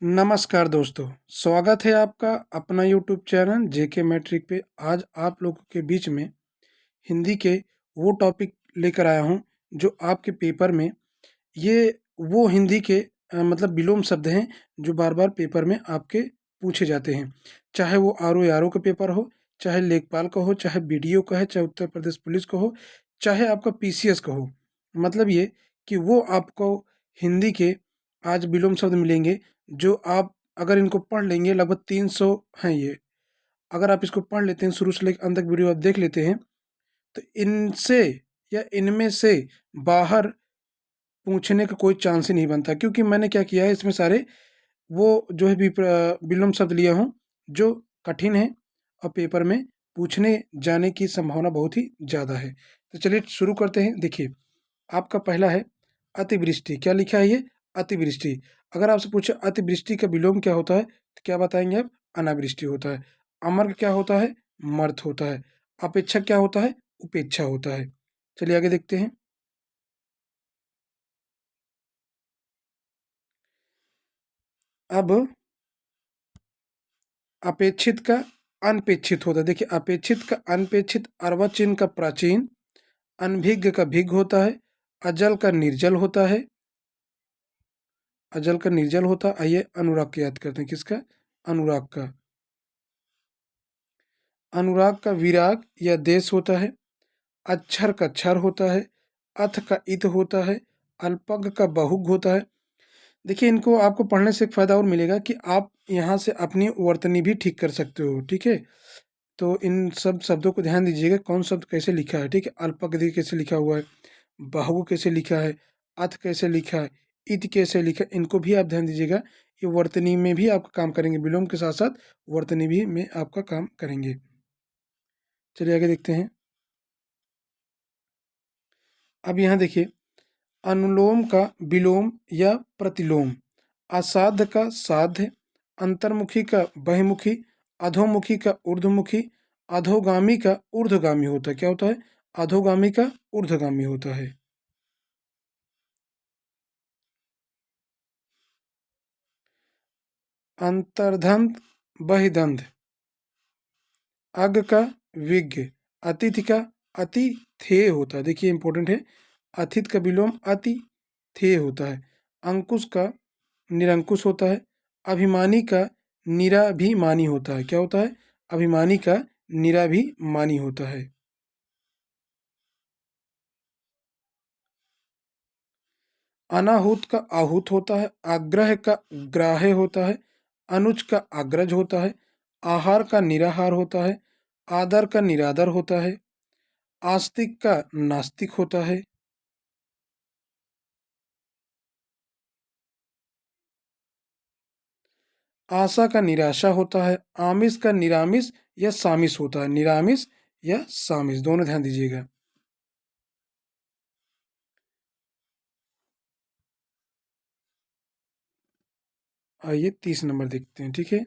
नमस्कार दोस्तों, स्वागत है आपका अपना यूट्यूब चैनल जेके मैट्रिक पे। आज आप लोगों के बीच में हिंदी के वो टॉपिक लेकर आया हूँ जो आपके पेपर में ये वो हिंदी के मतलब विलोम शब्द हैं जो बार बार पेपर में आपके पूछे जाते हैं। चाहे वो आर ओ आर ओ का पेपर हो, चाहे लेखपाल का हो, चाहे बीडीओ का है, चाहे उत्तर प्रदेश पुलिस का हो, चाहे आपका पीसीएस का हो। मतलब ये कि वो आपको हिंदी के आज विलोम शब्द मिलेंगे जो आप अगर इनको पढ़ लेंगे, लगभग 300 हैं ये। अगर आप इसको पढ़ लेते हैं, शुरू से लेकर अंत तक वीडियो आप देख लेते हैं, तो इनसे या इनमें से बाहर पूछने का कोई चांस ही नहीं बनता। क्योंकि मैंने क्या किया है, इसमें सारे वो जो है विलोम शब्द लिया हूँ जो कठिन है और पेपर में पूछने जाने की संभावना बहुत ही ज़्यादा है। तो चलिए शुरू करते हैं। देखिए, आपका पहला है अतिवृष्टि। क्या लिखा है ये? अतिवृष्टि। अगर आपसे पूछे अतिवृष्टि का विलोम क्या होता है, तो क्या बताएंगे आप? अनावृष्टि होता है। अमर क्या होता है? मर्थ होता है। अपेक्षा क्या होता है? उपेक्षा होता है। चलिए आगे देखते हैं। अब अपेक्षित का अनपेक्षित होता है। देखिए, अपेक्षित का अनपेक्षित, अर्वचिन्ह का प्राचीन, अनभिज्ञ का भिज्ञ होता है, अजल का निर्जल होता है। अजल का निर्जल होता है। आइए अनुराग को याद करते हैं। किसका? अनुराग का। अनुराग का विराग या देश होता है। अक्षर का क्षर होता है। अथ का इत होता है। अल्पज्ञ का बहुग होता है। देखिए, इनको आपको पढ़ने से एक फ़ायदा और मिलेगा कि आप यहाँ से अपनी वर्तनी भी ठीक कर सकते हो। ठीक है, तो इन सब शब्दों को ध्यान दीजिएगा, कौन शब्द कैसे लिखा है। ठीक है, अल्पज्ञ कैसे लिखा हुआ है, बहु कैसे लिखा है, अथ कैसे लिखा है, इत कैसे लिखा है, इनको भी आप ध्यान दीजिएगा। ये वर्तनी में भी आपका काम करेंगे, विलोम के साथ साथ वर्तनी भी में आपका काम करेंगे। चलिए आगे देखते हैं। अब यहाँ देखिए, अनुलोम का विलोम या प्रतिलोम, असाध्य का साध्य, अंतर्मुखी का बहिर्मुखी, अधोमुखी का ऊर्ध्वमुखी, अधोगामी का ऊर्ध्वगामी होता है। क्या होता है? अधोगामी का ऊर्ध्वगामी होता है। अंतर्धंत बहिदंध, अग का विज्ञ, अतिथि का अतिथेय होता है। देखिए इंपॉर्टेंट है, अतिथ का विलोम अतिथेय होता है। अंकुश का निरंकुश होता है। अभिमानी का निराभिमानी होता है। क्या होता है? अभिमानी का निराभिमानी होता है। अनाहूत का आहूत होता है। आग्रह का ग्राह्य होता है। अनुज का अग्रज होता है। आहार का निराहार होता है। आदर का निरादर होता है। आस्तिक का नास्तिक होता है। आशा का निराशा होता है। आमिष का निरामिष या सामिष होता है। निरामिष या सामिष दोनों ध्यान दीजिएगा। आइए 30 नंबर देखते हैं। ठीक है,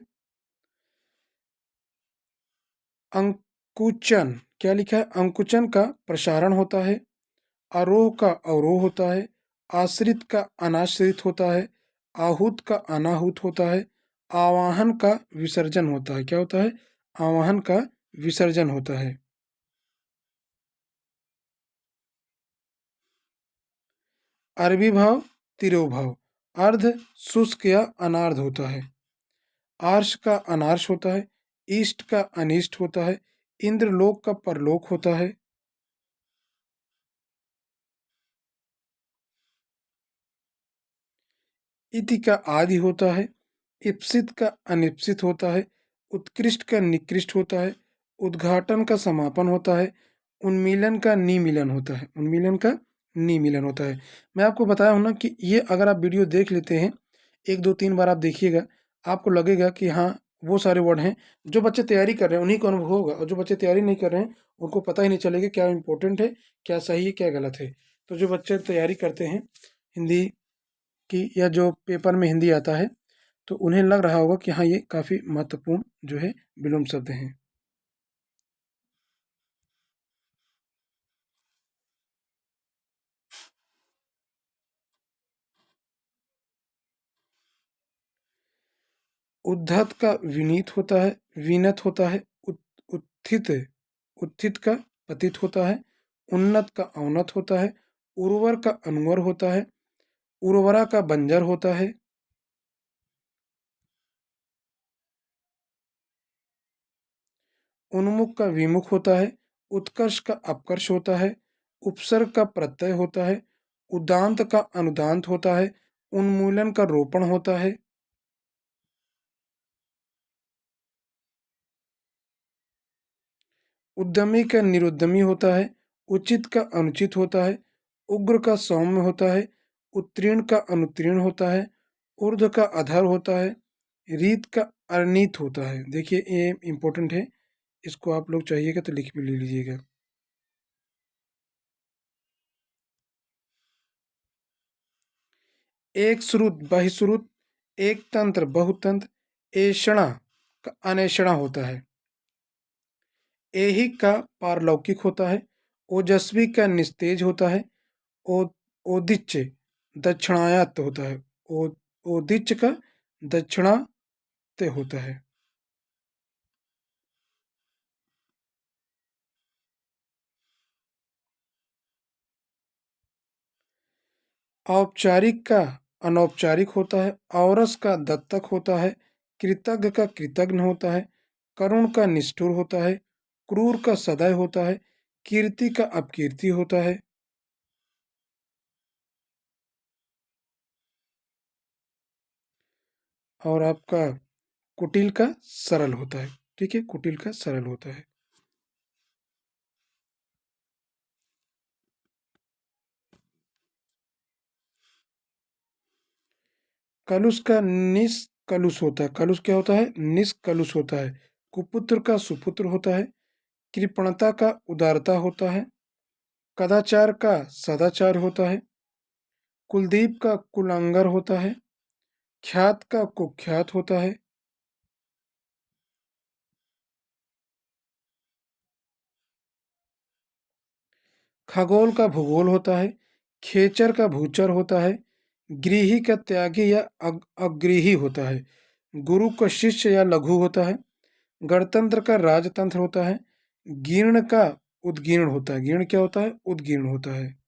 अंकुचन। क्या लिखा है? अंकुचन का प्रसारण होता है। आरोह का अवरोह होता है। आश्रित का अनाश्रित होता है। आहूत का अनाहूत होता है। आवाहन का विसर्जन होता है। क्या होता है? आवाहन का विसर्जन होता है। अरबी भाव, तिरोभाव, अर्ध शुष्क या अनार्ध होता है। आर्ष का अनार्ष होता है। ईष्ट का अनिष्ट होता है। इंद्रलोक का परलोक होता है। इति का आदि होता है। इप्सित का अनिप्सित होता है। उत्कृष्ट का निकृष्ट होता है। उद्घाटन का समापन होता है। उन्मीलन का निमीलन होता है। उन्मीलन का निमीलन होता है। मैं आपको बताया हूं ना कि ये अगर आप वीडियो देख लेते हैं, एक दो तीन बार आप देखिएगा, आपको लगेगा कि हाँ, वो सारे वर्ड हैं। जो बच्चे तैयारी कर रहे हैं उन्हीं को अनुभव होगा, और जो बच्चे तैयारी नहीं कर रहे हैं उनको पता ही नहीं चलेगा क्या इंपॉर्टेंट है, क्या सही है, क्या गलत है। तो जो बच्चे तैयारी करते हैं हिंदी की, या जो पेपर में हिंदी आता है, तो उन्हें लग रहा होगा कि हाँ, ये काफ़ी महत्वपूर्ण जो है विलोम शब्द हैं। उद्धत का विनीत होता है, विनत होता है। उत्थित उत्थित का पतित होता है। उन्नत का अवनत होता है। उर्वर का अनुवर होता है। उर्वरा का बंजर होता है। उन्मुख का विमुख होता है। उत्कर्ष का अपकर्ष होता है। उपसर्ग का प्रत्यय होता है। उदांत का अनुदांत होता है। उन्मूलन का रोपण होता है। उद्यमी का निरुद्यमी होता है। उचित का अनुचित होता है। उग्र का सौम्य होता है। उत्तीर्ण का अनुत्तीर्ण होता है। ऊर्ध्व का अधर होता है। रीत का अनित होता है। देखिए ये इंपॉर्टेंट है, इसको आप लोग चाहिएगा तो लिख भी ले लीजिएगा। एक श्रुत बहिश्रुत, एक तंत्र बहुतंत्र, ऐषणा का अनैषणा होता है। ऐहिक का पारलौकिक होता है। ओजस्वी का निस्तेज होता है। ओ ओदिच्य दक्षिणायत होता है। ओ ओदिच्य का दक्षिणात्य होता है। औपचारिक का अनौपचारिक होता है। औरस का दत्तक होता है। कृतज्ञ का कृतज्ञ होता है। करुण का निष्ठुर होता है। क्रूर का सदय होता है। कीर्ति का अपकीर्ति होता है। और आपका कुटिल का सरल होता है। ठीक है, कुटिल का सरल होता है। कलुष का निष्कलुष होता है। कलुष क्या होता है? निष्कलुष होता है। कुपुत्र का सुपुत्र होता है। कृपणता का उदारता होता है। कदाचार का सदाचार होता है। कुलदीप का कुलांगर होता है। ख्यात का कुख्यात होता है। खगोल का भूगोल होता है। खेचर का भूचर होता है। गृही का त्यागी या अगृही होता है। गुरु का शिष्य या लघु होता है। गणतंत्र का राजतंत्र होता है। गीर्ण का उद्गीर्ण होता है। गीर्ण क्या होता है? उद्गीर्ण होता है।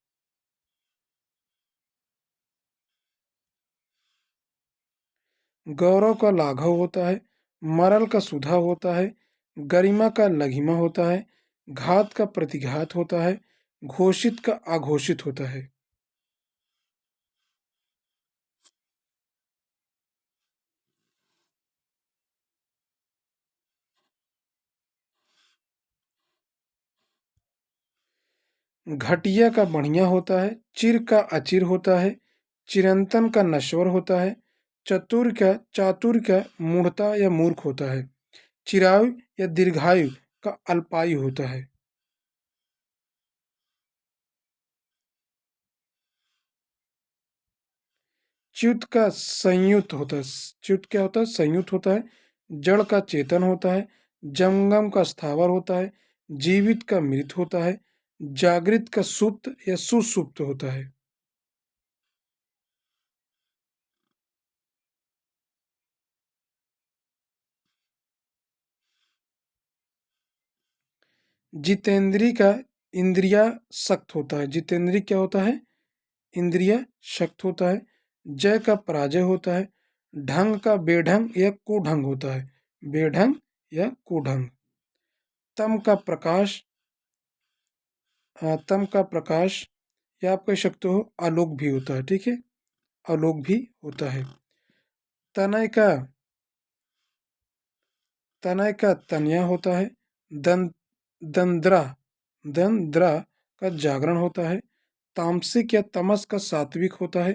गौरव का लाघव होता है। मरल का सुधा होता है। गरिमा का लघिमा होता है। घात का प्रतिघात होता है। घोषित का अघोषित होता है। घटिया का बढ़िया होता है। चिर का अचिर होता है। चिरंतन का नश्वर होता है। चातुर का मूढ़ता या मूर्ख होता है। चिरायु या दीर्घायु का अल्पायु होता है। च्युत का संयुक्त होता है। च्युत क्या होता है? संयुक्त होता है। जड़ का चेतन होता है। जंगम का स्थावर होता है। जीवित का मृत होता है। जागृत का सुप्त या सुसुप्त होता है। जितेंद्री का इंद्रिया शक्त होता है। जितेंद्री क्या होता है? इंद्रिया शक्त होता है। जय का पराजय होता है। ढंग का बेढंग या कुढंग होता है। बेढंग या कुढंग। तम का प्रकाश तम का प्रकाश या आप कह सकते हो आलोक भी होता है। ठीक है, आलोक भी होता है। तनय का तनय का तनया होता है। दं दंद्रा दंद्रा का जागरण होता है। तामसिक या तमस का सात्विक होता है।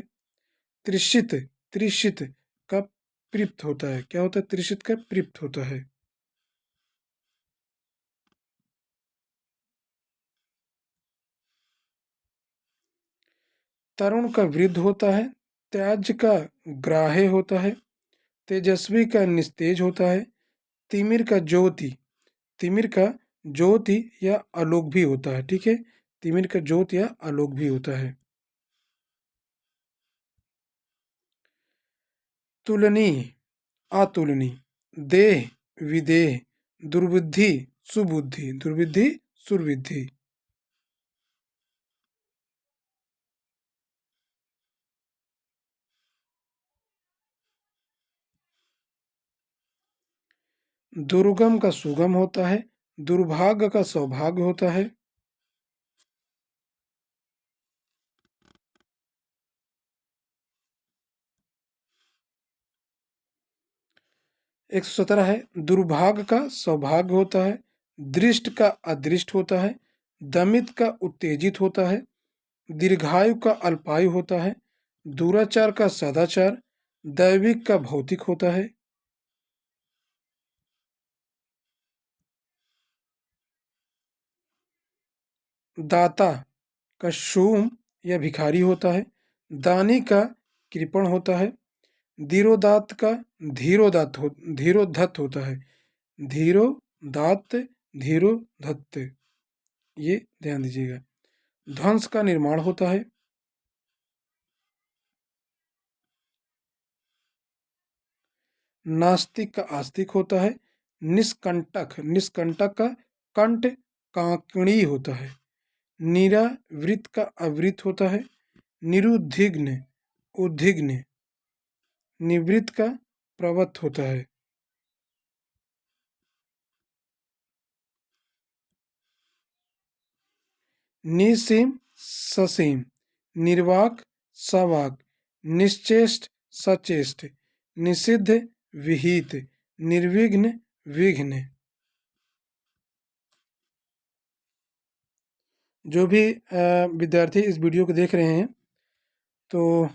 त्रिषित त्रिषित का तृप्त होता है। क्या होता है? त्रिषित का तृप्त होता है। तरुण का वृद्ध होता है। त्याज्य का ग्राह्य होता है। तेजस्वी का निस्तेज होता है। तिमिर का ज्योति तिमिर का ज्योति या आलोक भी होता है। ठीक है, तिमिर का ज्योति या आलोक भी होता है। तुलनीय अतुलनीय। देह विदेह, दुर्बुद्धि सुबुद्धि, दुर्बुद्धि सुरबुद्धि। दुर्गम का सुगम होता है, दुर्भाग्य का सौभाग्य होता है। 117 है, दुर्भाग्य का सौभाग्य होता है, दृष्ट का अदृष्ट होता है, दमित का उत्तेजित होता है, दीर्घायु का अल्पायु होता है, दुराचार का सदाचार, दैविक का भौतिक होता है। दाता का शूम या भिखारी होता है, दानी का कृपण होता है, धीरोदात्त का धीरोधत्त होता है, धीरोदात्त धीरोधत्त, ये ध्यान दीजिएगा। ध्वंस का निर्माण होता है। नास्तिक का आस्तिक होता है। निष्कंटक का कंठ कांकणी होता है। निरावृत का आवृत होता है। निरुद्विग्न उद्विग्न, निवृत्त का प्रवृत्त होता है। निसीम ससीम, निर्वाक सवाक, निश्चेष्ट सचेष्ट, निषिद्ध विहित, निर्विघ्न विघ्न। जो भी विद्यार्थी इस वीडियो को देख रहे हैं, तो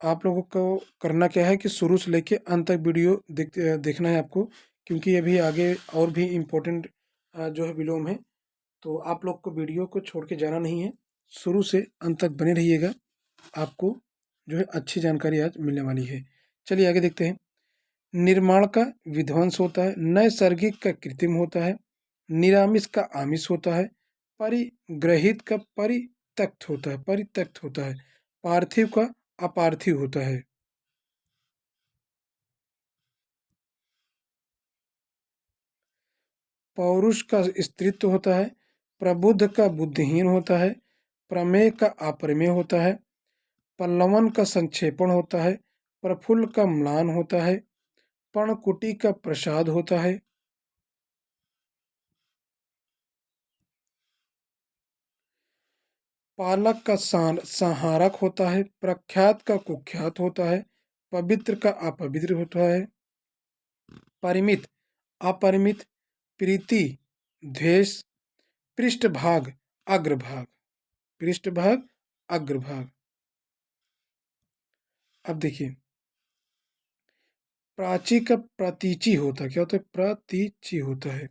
आप लोगों को करना क्या है कि शुरू से लेके अंत तक वीडियो देखना है आपको, क्योंकि अभी आगे और भी इम्पोर्टेंट जो है विलोम है। तो आप लोग को वीडियो को छोड़ के जाना नहीं है, शुरू से अंत तक बने रहिएगा, आपको जो है अच्छी जानकारी आज मिलने वाली है। चलिए आगे देखते हैं। निर्माण का विध्वंस होता है, नैसर्गिक का कृत्रिम होता है, निरामिष का आमिष होता है, परिग्रहित का परित्यक्त होता है, पार्थिव का अपार्थिव होता है। पौरुष का स्त्रीत्व होता है, प्रबुद्ध का बुद्धिहीन होता है, प्रमेय का अप्रमेय होता है, पल्लवन का संक्षेपण होता है, प्रफुल्ल का म्लान होता है, पर्णकुटी का प्रसाद होता है। पालक का संहारक होता है, प्रख्यात का कुख्यात होता है, पवित्र का अपवित्र होता है, परिमित अपरिमित, प्रीति द्वेष, पृष्ठभाग अग्रभाग, पृष्ठभाग अग्रभाग। अब देखिए, प्राची का प्रतीची होता है, क्या होता है? प्रतीची होता है।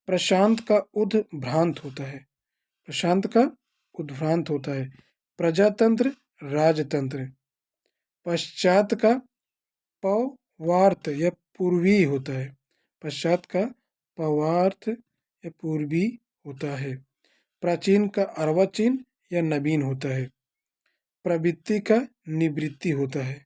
प्रशांत का उद्भ्रांत होता है, प्रशांत का उद्भ्रांत होता है। प्रजातंत्र राजतंत्र। पश्चात का पवार्थ या पूर्वी होता है, पश्चात का पवार्थ या पूर्वी होता है। प्राचीन का अर्वाचीन या नवीन होता है। प्रवृत्ति का निवृत्ति होता है।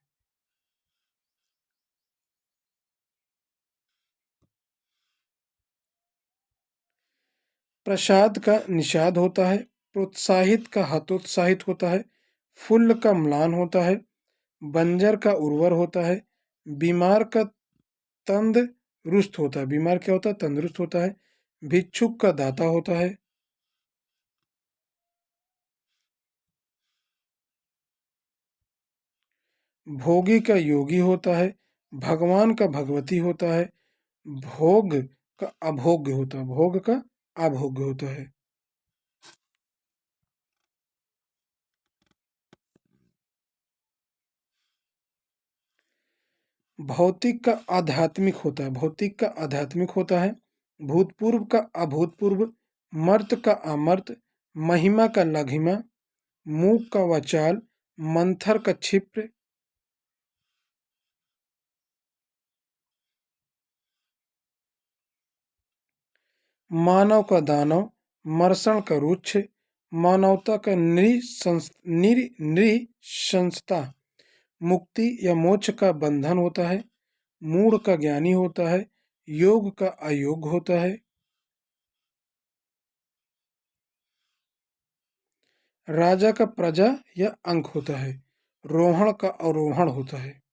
प्रसाद का निषाद होता है, प्रोत्साहित का हतोत्साहित होता है, फुल्ल का म्लान होता है, बंजर का उर्वर होता है, बीमार का तंदुरुस्त होता है, बीमार क्या होता है? तंदुरुस्त होता है, भिक्षुक का दाता होता है। भोगी का योगी होता है, भगवान का भगवती होता है, भोग का अभोग्य होता है, भोग का अभोग्य होता है। भौतिक का आध्यात्मिक होता है, भौतिक का आध्यात्मिक होता है, भूतपूर्व का अभूतपूर्व, मर्त का अमर्त, महिमा का लघिमा, मूक का वचाल, मंथर का क्षिप्र। मानव का दानव, मर्षण का रुक्ष, मानवता का नृशंसता, मुक्ति या मोक्ष का बंधन होता है, मूढ़ का ज्ञानी होता है, योग का अयोग होता है, राजा का प्रजा या अंक होता है, रोहण का अवरोहण होता है।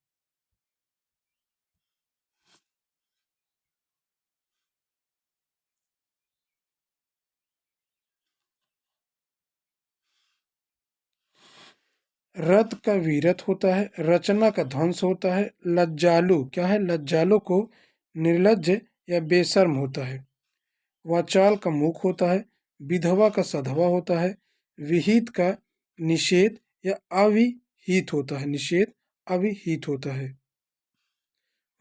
रथ का वीरथ होता है, रचना का ध्वंस होता है, लज्जालु क्या है, लज्जालु को निर्लज्ज या बेशर्म होता है। वाचाल का मुख होता है, विधवा का सधवा होता है, विहित का निषेध या अविहित होता है, निषेध अविहित होता है।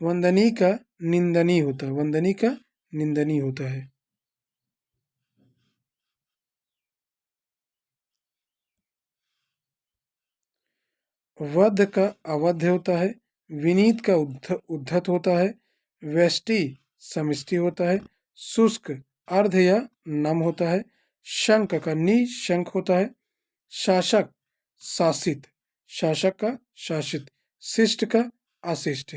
वंदनीय का निंदनीय होता है, वंदनीय का निंदनीय होता है। वध का अवध्य होता है, विनीत का उद्धत होता है, व्यष्टि समष्टि होता है, शुष्क अर्ध या नम होता है, शंख का निशंक होता है, शासक शासित, शासक का शासित, शिष्ट का अशिष्ट।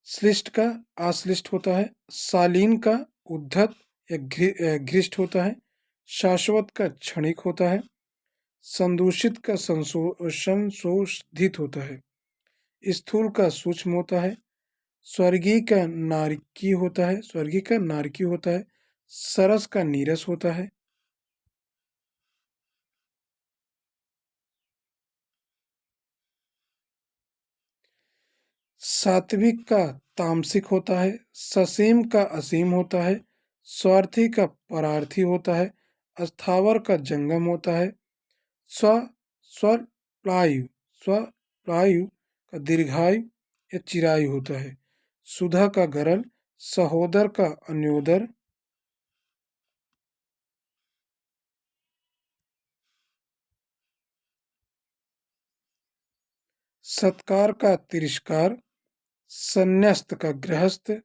श्लिष्ट का अश्लिष्ट होता है, शालीन का उद्धत या घृष्ट होता है, शाश्वत का क्षणिक होता है, संदूषित का संशोधित होता है, स्थूल का सूक्ष्म होता है, स्वर्गीय का नारकी होता है, स्वर्गीय का नारकी होता है, सरस का नीरस होता है। सात्विक का तामसिक होता है, ससीम का असीम होता है, स्वार्थी का परार्थी होता है, अस्थावर का जंगम होता है, स्व स्वप्लायु स्वप्लायु का दीर्घायु या चिरायु होता है, सुधा का गरल, सहोदर का अन्योदर, सत्कार का तिरस्कार, संन्यस्त का गृहस्थ,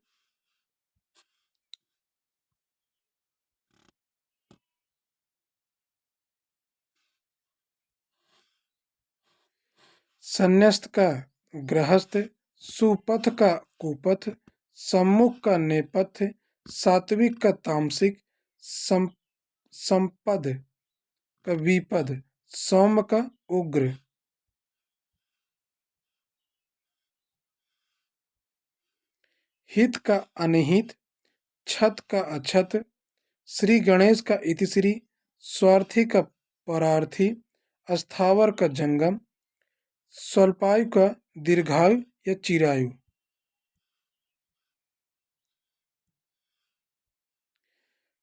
संन्यस्त का गृहस्थ, सुपथ का कुपथ, सम्मुख का नेपथ्य, सात्विक का तामसिक, सम, संपद का विपद, सौम्य का उग्र, हित का अनहित, छत का अछत, श्री गणेश का इतिश्री, स्वार्थी का परार्थी, अस्थावर का जंगम, स्वल्पायु का दीर्घायु या चिरायु।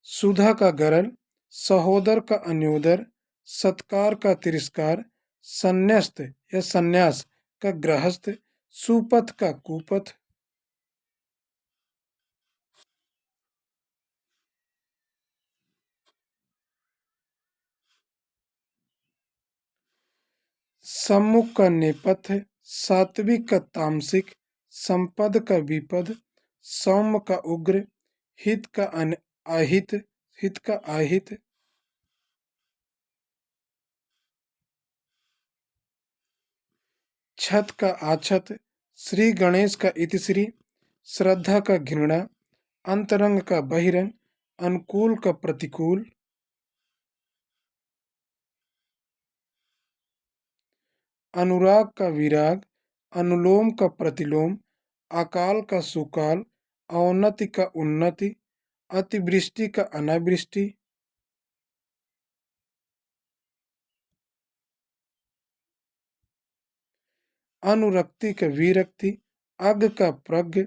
सुधा का गरल, सहोदर का अन्योदर, सत्कार का तिरस्कार, संन्यस्त या संन्यास का गृहस्थ, सुपथ का कुपथ, सम्मुख का नेपथ्य, सात्विक का तामसिक, संपद का विपद, सौम्य का उग्र, हित का अहित, हित का अहित, छत का आछत, श्री गणेश का इतिश्री, श्रद्धा का घृणा, अंतरंग का बहिरंग, अनुकूल का प्रतिकूल, अनुराग का विराग, अनुलोम का प्रतिलोम, अकाल का सुकाल, अवनति का उन्नति, अतिवृष्टि का अनावृष्टि, अनुरक्ति का विरक्ति, अग का प्रज्ञ,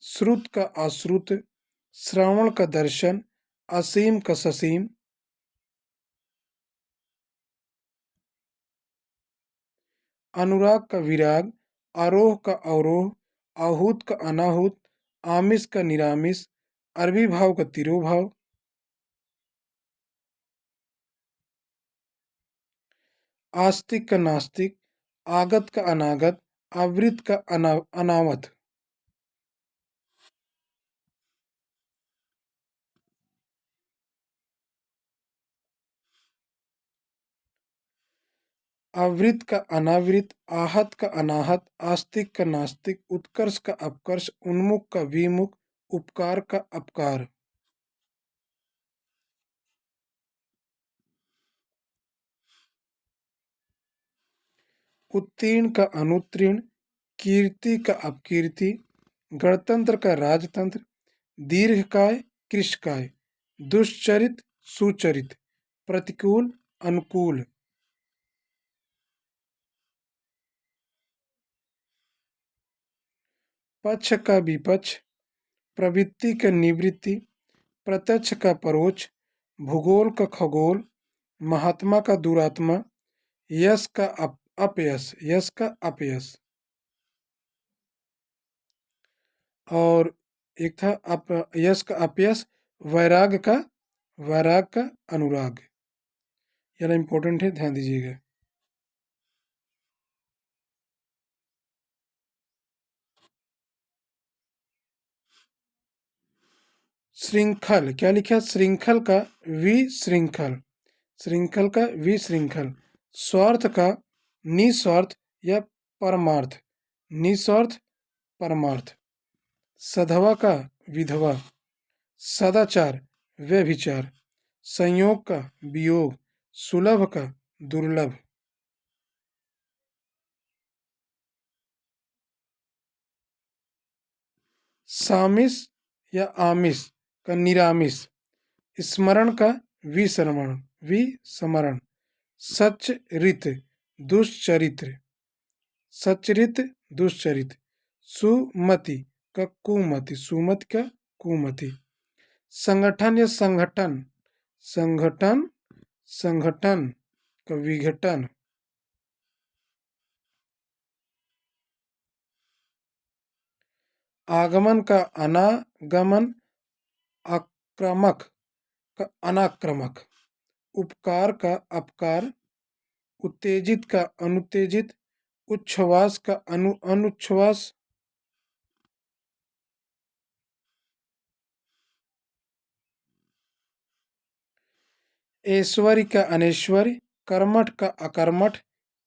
श्रुत का अश्रुत, श्रवण का दर्शन, असीम का ससीम, अनुराग का विराग, आरोह का अवरोह, आहूत का अनाहूत, आमिष का निरामिष, अरबी भाव का तिरोभाव, आस्तिक का नास्तिक, आगत का अनागत, आवृत का अनावत। आवृत का अनावृत, आहत का अनाहत, आस्तिक का नास्तिक, उत्कर्ष का अपकर्ष, उन्मुख का विमुख, उपकार का अपकार। उत्तीर्ण का अनुत्तीर्ण, कीर्ति का अपकीर्ति, गणतंत्र का राजतंत्र, दीर्घकाय कृशकाय, दुष्चरित सुचरित, प्रतिकूल अनुकूल। पक्ष का विपक्ष, प्रवृत्ति का निवृत्ति, प्रत्यक्ष का परोक्ष, भूगोल का खगोल, महात्मा का दुरात्मा, यश का अपयश, यश का अपयश। और एक था यश का अपयश, वैराग का अनुराग। यार इंपॉर्टेंट है, ध्यान दीजिएगा। श्रृंखल, क्या लिखा? श्रृंखल का विशृंखल, श्रृंखल का विशृंखल। स्वार्थ का निस्वार्थ या परमार्थ, निस्वार्थ परमार्थ। सधवा का विधवा, सदाचार व्यभिचार, संयोग का वियोग, सुलभ का दुर्लभ। सामिस या आमिष का निरामिष, स्मरण का विस्मरण। सच्चरित दुष्चरित्र, सच्चरित दुष्चरित। सुमति का कुमति, सुमति का कुमति। संगठन या संगठन, संगठन का विघटन। आगमन का अनागमन, आक्रामक का अनाक्रामक। उपकार का अपकार, उत्तेजित का अनुत्तेजित, उच्छ्वास का अनुच्छ्वास। ऐश्वर्य का अनैश्वर्य, कर्मठ का अकर्मठ,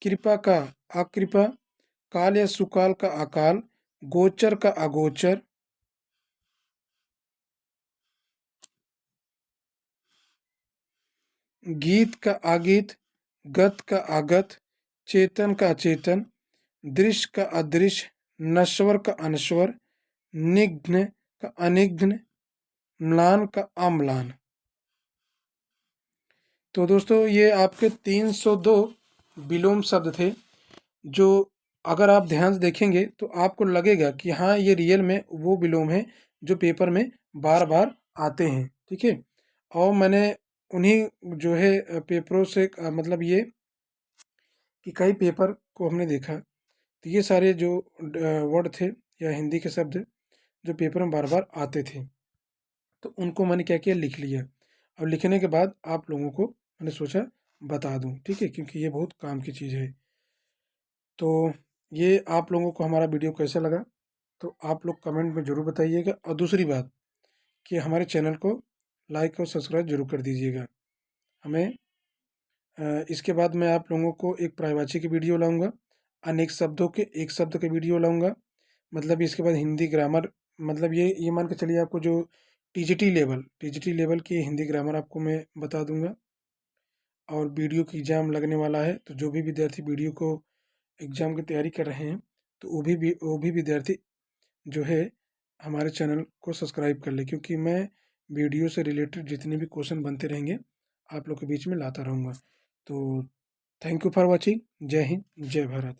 कृपा का अकृपा, काल या सुकाल का अकाल, गोचर का अगोचर। गीत का आगीत, गत का आगत, चेतन का अचेतन, दृश्य का अदृश्य, नश्वर का अनश्वर, निघ्न का अनिघ्न, म्लान का अम्लान। तो दोस्तों ये आपके 302 विलोम शब्द थे, जो अगर आप ध्यान से देखेंगे तो आपको लगेगा कि हाँ ये रियल में वो विलोम है जो पेपर में बार बार आते हैं। ठीक है, और मैंने उन्हीं जो है पेपरों से मतलब ये कि कई पेपर को हमने देखा, तो ये सारे जो वर्ड थे या हिंदी के शब्द जो पेपर में बार बार आते थे, तो उनको मैंने क्या किया, लिख लिया। अब लिखने के बाद आप लोगों को मैंने सोचा बता दूं, ठीक है, क्योंकि ये बहुत काम की चीज़ है। तो ये आप लोगों को हमारा वीडियो कैसा लगा तो आप लोग कमेंट में ज़रूर बताइएगा। और दूसरी बात कि हमारे चैनल को लाइक और सब्सक्राइब जरूर कर दीजिएगा। हमें इसके बाद मैं आप लोगों को एक प्रायवाची की वीडियो लाऊंगा, अनेक शब्दों के एक शब्द के वीडियो लाऊंगा। मतलब इसके बाद हिंदी ग्रामर, मतलब ये मान के चलिए आपको जो टीजीटी लेवल की हिंदी ग्रामर आपको मैं बता दूंगा। और वीडियो की एग्ज़ाम लगने वाला है, तो जो भी विद्यार्थी वीडियो को एग्ज़ाम की तैयारी कर रहे हैं तो वो भी विद्यार्थी जो है हमारे चैनल को सब्सक्राइब कर ले, क्योंकि मैं वीडियो से रिलेटेड जितने भी क्वेश्चन बनते रहेंगे आप लोग के बीच में लाता रहूँगा। तो थैंक यू फॉर वॉचिंग। जय हिंद, जय भारत।